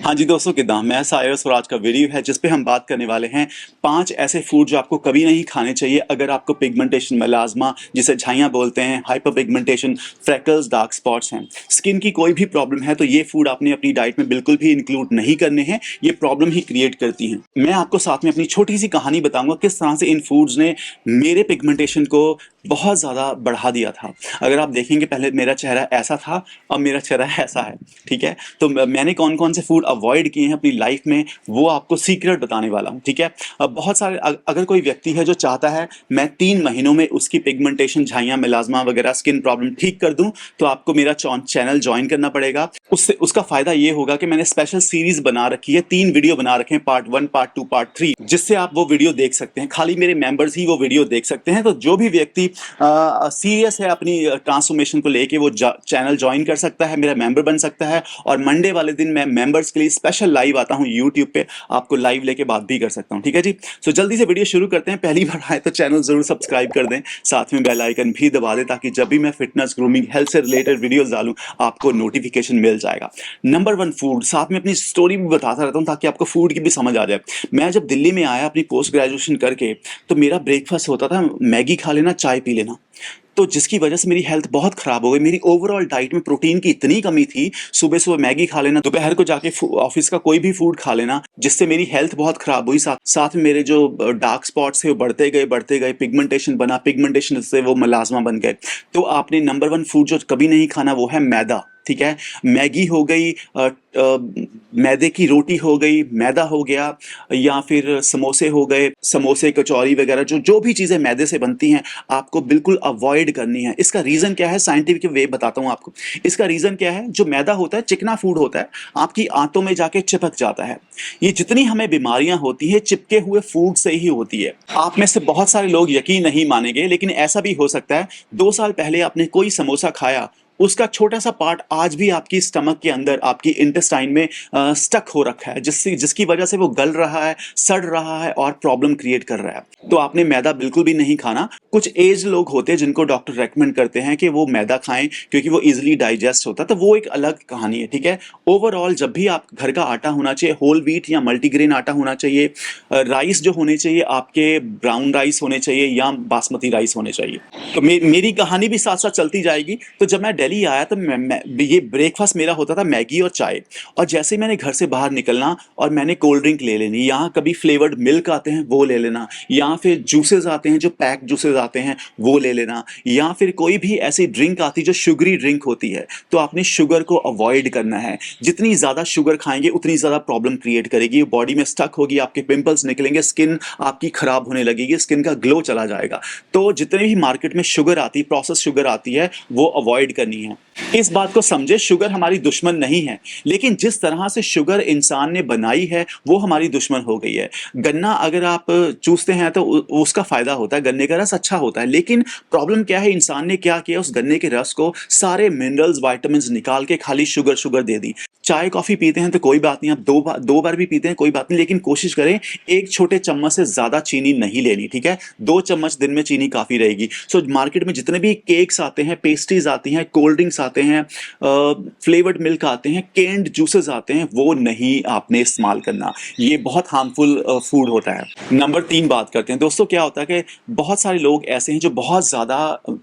हाँ जी दोस्तों, किदा मैं सायरस और आज का वीडियो है जिस पे हम बात करने वाले हैं 5 ऐसे फूड जो आपको कभी नहीं खाने चाहिए अगर आपको पिगमेंटेशन, मेलाज़्मा जिसे झाइयाँ बोलते हैं, hyper pigmentation, freckles, dark spots हैं, स्किन की कोई भी प्रॉब्लम है तो ये फूड आपने अपनी डाइट में बिल्कुल भी इंक्लूड नहीं करने हैं। ये प्रॉब्लम ही क्रिएट करती हैं। मैं आपको साथ में अपनी छोटी सी कहानी बताऊंगा किस तरह से इन फूड्स ने मेरे पिगमेंटेशन को बहुत ज़्यादा बढ़ा दिया था। अगर आप देखेंगे पहले मेरा चेहरा ऐसा था, अब मेरा चेहरा ऐसा है। ठीक है, तो मैंने कौन कौन से फूड अवॉइड किए हैं अपनी लाइफ में वो आपको सीक्रेट बताने वाला हूँ। ठीक है, अब बहुत सारे अगर कोई व्यक्ति है जो चाहता है मैं 3 महीनों में उसकी पिगमेंटेशन, झाइयाँ, मेलाज़्मा वगैरह स्किन प्रॉब्लम ठीक कर दूं, तो आपको मेरा चैनल ज्वाइन करना पड़ेगा। उससे उसका फायदा ये होगा कि मैंने स्पेशल सीरीज बना रखी है, 3 वीडियो बना रखे हैं, पार्ट 1, पार्ट 2, पार्ट 3, जिससे आप वो वीडियो देख सकते हैं। खाली मेरे मेंबर्स ही वो वीडियो देख सकते हैं। तो जो भी व्यक्ति सीरियस है अपनी ट्रांसफॉर्मेशन को लेके वो चैनल ज्वाइन कर सकता है, मेरा मेंबर बन सकता है। और मंडे वाले दिन मैं मेंबर्स के लिए स्पेशल लाइव आता हूँ यूट्यूब पे, आपको लाइव लेके बात भी कर सकता हूँ। ठीक है जी, सो जल्दी से वीडियो शुरू करते हैं। पहली बार आए तो चैनल जरूर सब्सक्राइब कर दें, साथ में बेल आइकन भी दबा दें ताकि जब भी मैं फिटनेस, ग्रूमिंग, हेल्थ से रिलेटेड वीडियोस डालूं आपको नोटिफिकेशन मिल जाएगा। नंबर 1 फूड, साथ में अपनी स्टोरी भी बताता रहता हूँ ताकि आपको फूड की भी समझ आ जाए। मैं जब दिल्ली में आया अपनी पोस्ट ग्रेजुएशन करके तो मेरा ब्रेकफास्ट होता था मैगी खा लेना, चाय पी लेना। तो जिसकी वजह से मेरी हेल्थ बहुत खराब हो गई। मेरी ओवरऑल डाइट में प्रोटीन की इतनी कमी थी, सुबह सुबह मैगी खा लेना, दोपहर को जाके ऑफिस का कोई भी फूड खा लेना, जिससे मेरी हेल्थ बहुत खराब हुई। साथ में मेरे जो डार्क स्पॉट्स थे वो बढ़ते गए, पिगमेंटेशन बना, पिगमेंटेशन से वो मलाजमा बन गए। तो आपने नंबर 1 फूड जो कभी नहीं खाना वो है मैदा। ठीक है, मैगी हो गई, मैदे की रोटी हो गई, मैदा हो गया, या फिर समोसे हो गए, समोसे, कचौरी वगैरह जो जो भी चीज़ें मैदे से बनती हैं आपको बिल्कुल अवॉइड करनी है। इसका रीज़न क्या है, साइंटिफिक वे बताता हूँ आपको। इसका रीज़न क्या है, जो मैदा होता है चिकना फूड होता है, आपकी आंतों में जाके चिपक जाता है। ये जितनी हमें बीमारियां होती है चिपके हुए फूड से ही होती है। आप में से बहुत सारे लोग यकीन नहीं मानेंगे, लेकिन ऐसा भी हो सकता है 2 साल पहले आपने कोई समोसा खाया, उसका छोटा सा पार्ट आज भी आपकी स्टमक के अंदर, आपकी इंटेस्टाइन में स्टक हो रखा है, जिसकी वजह से वो गल रहा है, सड़ रहा है और प्रॉब्लम क्रिएट कर रहा है। तो आपने मैदा बिल्कुल भी नहीं खाना। कुछ एज लोग होते हैं जिनको डॉक्टर रेकमेंड करते हैं कि वो मैदा खाएं क्योंकि वो इजिली डाइजेस्ट होता है, तो वो एक अलग कहानी है। ठीक है, ओवरऑल जब भी आप घर का आटा होना चाहिए, होल व्हीट या मल्टीग्रेन आटा होना चाहिए, राइस जो होने चाहिए आपके ब्राउन राइस होने चाहिए या बासमती राइस होने चाहिए। तो मेरी कहानी भी साथ साथ चलती जाएगी। तो जब मैं दिल्ली आया तो ये ब्रेकफास्ट मेरा होता था मैगी और चाय। और जैसे ही मैंने घर से बाहर निकलना और मैंने कोल्ड ड्रिंक ले लेनी, यहाँ कभी फ्लेवर्ड मिल्क आते हैं वो ले लेना, या फिर जूसेस आते हैं जो पैक जूसेस आते हैं वो ले लेना, या फिर कोई भी ऐसी ड्रिंक आती है जो शुगरी ड्रिंक होती है, तो आपने शुगर को अवॉइड करना है। जितनी ज़्यादा शुगर खाएंगे उतनी ज़्यादा प्रॉब्लम क्रिएट करेगी, बॉडी में स्टक होगी, आपके पिंपल्स निकलेंगे, स्किन आपकी खराब होने लगेगी, स्किन का ग्लो चला जाएगा। तो जितने भी मार्केट में शुगर आती है, प्रोसेस शुगर आती है, वो अवॉइड करनी है। इस बात को समझे, शुगर हमारी दुश्मन नहीं है, लेकिन जिस तरह से शुगर इंसान ने बनाई है वो हमारी दुश्मन हो गई है। गन्ना अगर आप चूसते हैं तो उसका फायदा होता है, गन्ने का रस अच्छा होता है, लेकिन प्रॉब्लम क्या है, इंसान ने क्या किया, उस गन्ने के रस को सारे मिनरल्स, विटामिन्स निकाल के खाली शुगर शुगर दे दी। चाय कॉफी पीते हैं तो कोई बात नहीं, आप दो बार भी पीते हैं कोई बात नहीं, लेकिन कोशिश करें 1 छोटे चम्मच से ज्यादा चीनी नहीं लेनी। ठीक है, 2 चम्मच दिन में चीनी काफी रहेगी। सो मार्केट में जितने भी केक्स आते हैं, पेस्ट्रीज आती हैं, कोल्ड ड्रिंक्स आते हैं, फ्लेवर्ड मिल्क आते हैं, कैंड जूसेस आते हैं, वो नहीं आपने इस्तेमाल करना। ये बहुत हार्मफुल फूड होता है। नंबर 3 बात करते हैं दोस्तों। क्या होता है कि बहुत सारे लोग ऐसे हैं जो बहुत ज्यादा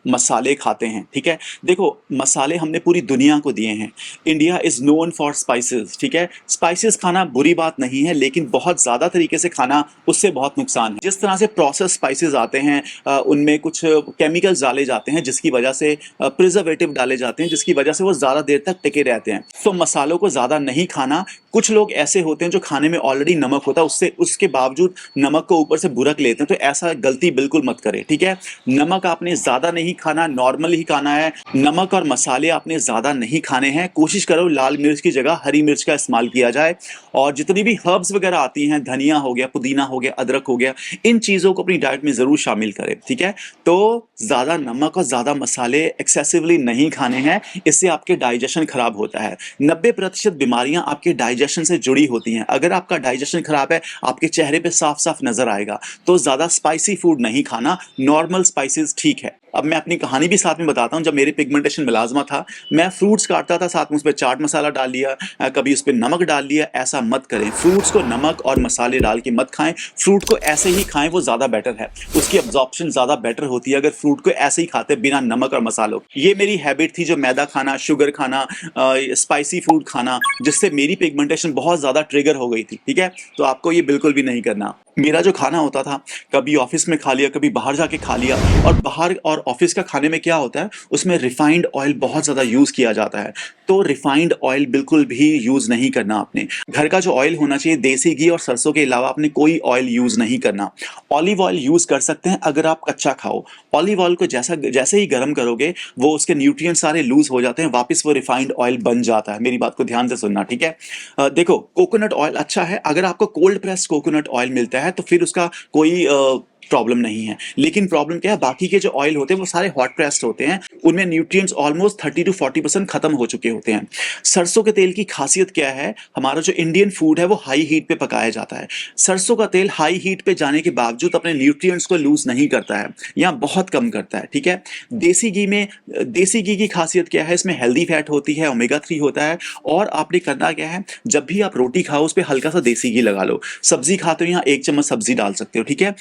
मसाले खाते हैं। ठीक है, देखो मसाले हमने पूरी दुनिया को दिए हैं। India is known for spices. ठीक है, स्पाइसेस खाना बुरी बात नहीं है, लेकिन बहुत ज्यादा तरीके से खाना उससे बहुत नुकसान है। जिस तरह से प्रोसेस स्पाइसेस आते हैं उनमें कुछ केमिकल्स डाले जाते हैं, जिसकी वजह से प्रिजर्वेटिव डाले जाते हैं, जिसकी वजह से वो ज्यादा देर तक टिके रहते हैं। तो मसालों को ज्यादा नहीं खाना। कुछ लोग ऐसे होते हैं जो खाने में ऑलरेडी नमक होता है, उसके बावजूद नमक को ऊपर से बुरक लेते हैं, तो ऐसा गलती बिल्कुल मत करें। ठीक है, नमक आपने ज्यादा नहीं खाना, नॉर्मल ही खाना है। नमक और मसाले आपने ज्यादा नहीं खाने हैं। कोशिश करो लाल मिर्च की जगह हरी मिर्च का इस्तेमाल किया जाए। और जितनी भी हर्ब्स वगैरह आती हैं, धनिया हो गया, पुदीना हो गया, अदरक हो गया, इन चीजों को अपनी डाइट में जरूर शामिल करें। ठीक है, तो ज्यादा नमक और ज्यादा मसाले एक्सेसिवली नहीं खाने हैं, इससे आपके डाइजेशन खराब होता है। 90% बीमारियां आपके डाइजेशन से जुड़ी होती हैं। अगर आपका डाइजेशन खराब है, आपके चेहरे पे साफ साफ नजर आएगा। तो ज्यादा स्पाइसी फूड नहीं खाना, नॉर्मल स्पाइसेस ठीक है। अब मैं अपनी कहानी भी साथ में बताता हूँ। जब मेरे पिगमेंटेशन मिलाजमा था, मैं फ्रूट्स काटता था, साथ में उस पर चाट मसाला डाल लिया, कभी उस पर नमक डाल लिया। ऐसा मत करें, फ्रूट्स को नमक और मसाले डाल के मत खाएं। फ्रूट को ऐसे ही खाएं, वो ज़्यादा बेटर है, उसकी अब्जॉर्प्शन ज़्यादा बेटर होती है अगर फ्रूट को ऐसे ही खाते बिना नमक और मसालों। ये मेरी हैबिट थी, जो मैदा खाना, शुगर खाना, स्पाइसी फूड खाना, जिससे मेरी पिगमेंटेशन बहुत ज़्यादा ट्रिगर हो गई थी। ठीक है, तो आपको ये बिल्कुल भी नहीं करना। मेरा जो खाना होता था, कभी ऑफिस में खा लिया, कभी बाहर जाके खा लिया। और बाहर और ऑफिस का खाने में क्या होता है, उसमें रिफाइंड ऑयल बहुत ज़्यादा यूज़ किया जाता है। तो रिफाइंड ऑयल बिल्कुल भी यूज़ नहीं करना आपने। घर का जो ऑयल होना चाहिए, देसी घी और सरसों के अलावा आपने कोई ऑयल यूज़ नहीं करना। ऑलिव ऑयल यूज़ कर सकते हैं अगर आप कच्चा खाओ। ऑलिव ऑयल को जैसे ही गर्म करोगे, वो उसके न्यूट्रिएंट सारे लूज हो जाते हैं, वापस वो रिफाइंड ऑयल बन जाता है। मेरी बात को ध्यान से सुनना, ठीक है। देखो, कोकोनट ऑयल अच्छा है, अगर आपको कोल्ड प्रेस्ड कोकोनट ऑयल मिलता है तो फिर उसका कोई प्रॉब्लम नहीं है। लेकिन प्रॉब्लम क्या है, बाकी के जो ऑयल होते हैं वो सारे हॉट प्रेस्ड होते हैं, उनमें न्यूट्रिएंट्स ऑलमोस्ट 30 to 40% खत्म हो चुके होते हैं। सरसों के तेल की खासियत क्या है, हमारा जो इंडियन फूड है वो हाई हीट पे पकाया जाता है। सरसों का तेल हाई हीट पे जाने के बावजूद अपने न्यूट्रिएंट्स को लूज नहीं करता है, या बहुत कम करता है। ठीक है, देसी घी की खासियत क्या है, इसमें हेल्दी फैट होती है, ओमेगा 3 होता है। और आपने करना क्या है, जब भी आप रोटी खाओ उस पर हल्का सा देसी घी लगा लो। सब्जी खाते हो, यहाँ 1 चम्मच सब्जी डाल सकते हो। ठीक है,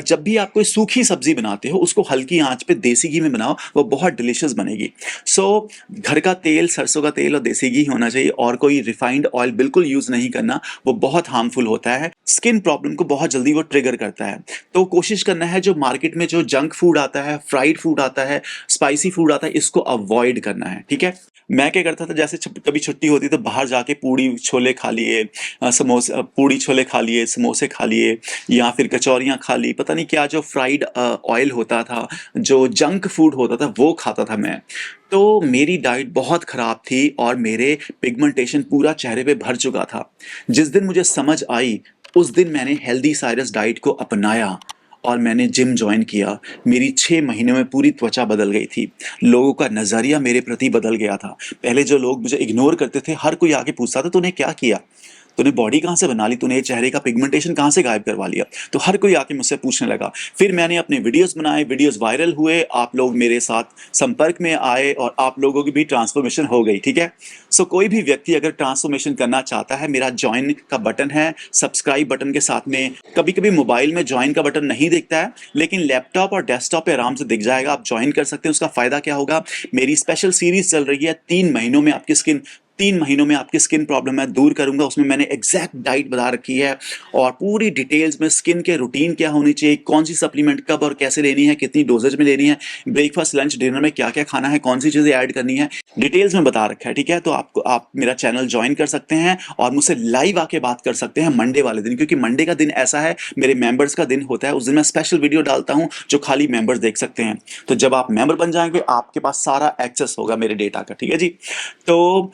जब भी आप कोई सूखी सब्जी बनाते हो, उसको हल्की आंच पे देसी घी में बनाओ, वो बहुत डिलीशियस बनेगी। सो घर का तेल, सरसों का तेल और देसी घी होना चाहिए, और कोई रिफाइंड ऑयल बिल्कुल यूज नहीं करना, वो बहुत हार्मफुल होता है। स्किन प्रॉब्लम को बहुत जल्दी वो ट्रिगर करता है। तो कोशिश करना है, जो मार्केट में जो जंक फूड आता है, फ्राइड फूड आता है, स्पाइसी फूड आता है, इसको अवॉइड करना है। ठीक है, मैं क्या करता था, जैसे कभी छुट्टी होती तो बाहर जाके पूड़ी छोले खा लिए, समोसे, पूड़ी छोले खा लिए, समोसे खा लिए, या फिर कचौरियाँ खा ली, पता नहीं क्या जो फ्राइड ऑयल होता था, जो जंक फूड होता था, वो खाता था मैं। तो मेरी डाइट बहुत ख़राब थी और मेरे पिगमेंटेशन पूरा चेहरे पे भर चुका था। जिस दिन मुझे समझ आई, उस दिन मैंने हेल्दी साइरस डाइट को अपनाया और मैंने जिम ज्वाइन किया। मेरी 6 महीने में पूरी त्वचा बदल गई थी। लोगों का नज़रिया मेरे प्रति बदल गया था। पहले जो लोग मुझे इग्नोर करते थे, हर कोई आके पूछता था, तूने क्या किया, तूने बॉडी कहाँ से बना ली, तूने ये चेहरे का पिगमेंटेशन कहाँ से गायब करवा लिया। तो हर कोई आके मुझसे पूछने लगा। फिर मैंने अपने वीडियोस बनाए, वीडियोस वायरल हुए, आप लोग मेरे साथ संपर्क में आए और आप लोगों की भी ट्रांसफॉर्मेशन हो गई। ठीक है, सो कोई भी व्यक्ति अगर ट्रांसफॉर्मेशन करना चाहता है, मेरा ज्वाइन का बटन है, सब्सक्राइब बटन के साथ में। कभी कभी मोबाइल में ज्वाइन का बटन नहीं दिखता है, लेकिन लैपटॉप और डेस्कटॉप पे आराम से दिख जाएगा, आप ज्वाइन कर सकते हैं। उसका फायदा क्या होगा, मेरी स्पेशल सीरीज चल रही है, 3 महीनों में आपकी स्किन प्रॉब्लम मैं दूर करूंगा। उसमें मैंने एग्जैक्ट डाइट बता रखी है, और पूरी डिटेल्स में स्किन के रूटीन क्या होनी चाहिए, कौन सी सप्लीमेंट कब और कैसे लेनी है, कितनी डोजेज में लेनी है, ब्रेकफास्ट लंच डिनर में क्या क्या खाना है, कौन सी चीज़ें ऐड करनी है, डिटेल्स में बता रखा है। ठीक है, तो आप मेरा चैनल ज्वाइन कर सकते हैं और मुझसे लाइव आके बात कर सकते हैं मंडे वाले दिन, क्योंकि मंडे का दिन ऐसा है, मेरे मेंबर्स का दिन होता है। उस दिन मैं स्पेशल वीडियो डालता हूँ जो खाली मेंबर्स देख सकते हैं। तो जब आप मेंबर बन जाएंगे, आपके पास सारा एक्सेस होगा मेरे डेटा का। ठीक है जी, तो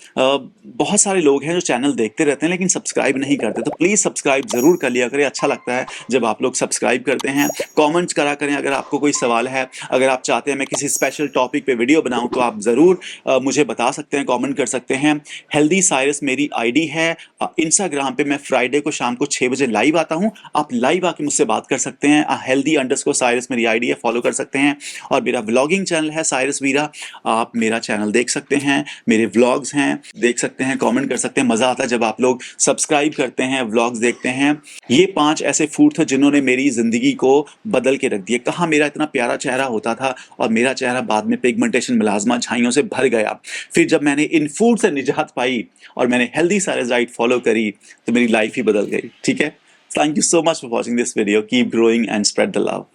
बहुत सारे लोग हैं जो चैनल देखते रहते हैं लेकिन सब्सक्राइब नहीं करते, तो प्लीज़ सब्सक्राइब ज़रूर कर लिया करें। अच्छा लगता है जब आप लोग सब्सक्राइब करते हैं। कमेंट्स करा करें अगर आपको कोई सवाल है, अगर आप चाहते हैं मैं किसी स्पेशल टॉपिक पे वीडियो बनाऊं, तो आप ज़रूर मुझे बता सकते हैं, कमेंट कर सकते हैं। हेल्दी साइरस मेरी आईडी है। इंस्टाग्राम पे मैं फ्राइडे को शाम को 6 बजे लाइव आता हूँ, आप लाइव आके मुझसे बात कर सकते हैं। healthy_साइरस मेरी आईडी है, फॉलो कर सकते हैं। और मेरा व्लॉगिंग चैनल है साइरस वीरा, आप मेरा चैनल देख सकते हैं, मेरे व्लॉग्स हैं, देख सकते हैं, कमेंट कर सकते हैं। मज़ा आता है जब आप लोग सब्सक्राइब करते हैं, व्लॉग्स देखते हैं। ये 5 ऐसे फूड थे जिन्होंने मेरी ज़िंदगी को बदल के रख दिया। कहाँ मेरा इतना प्यारा चेहरा होता था और मेरा चेहरा बाद में पिगमेंटेशन, मिलाजमा, झाइयों से भर गया। फिर जब मैंने इन फूड से निजात पाई और मैंने हेल्दी साइरस डाइट फॉलो करी, तो मेरी लाइफ ही बदल गई। ठीक है, thank you so much for watching this video. Keep growing and spread the love.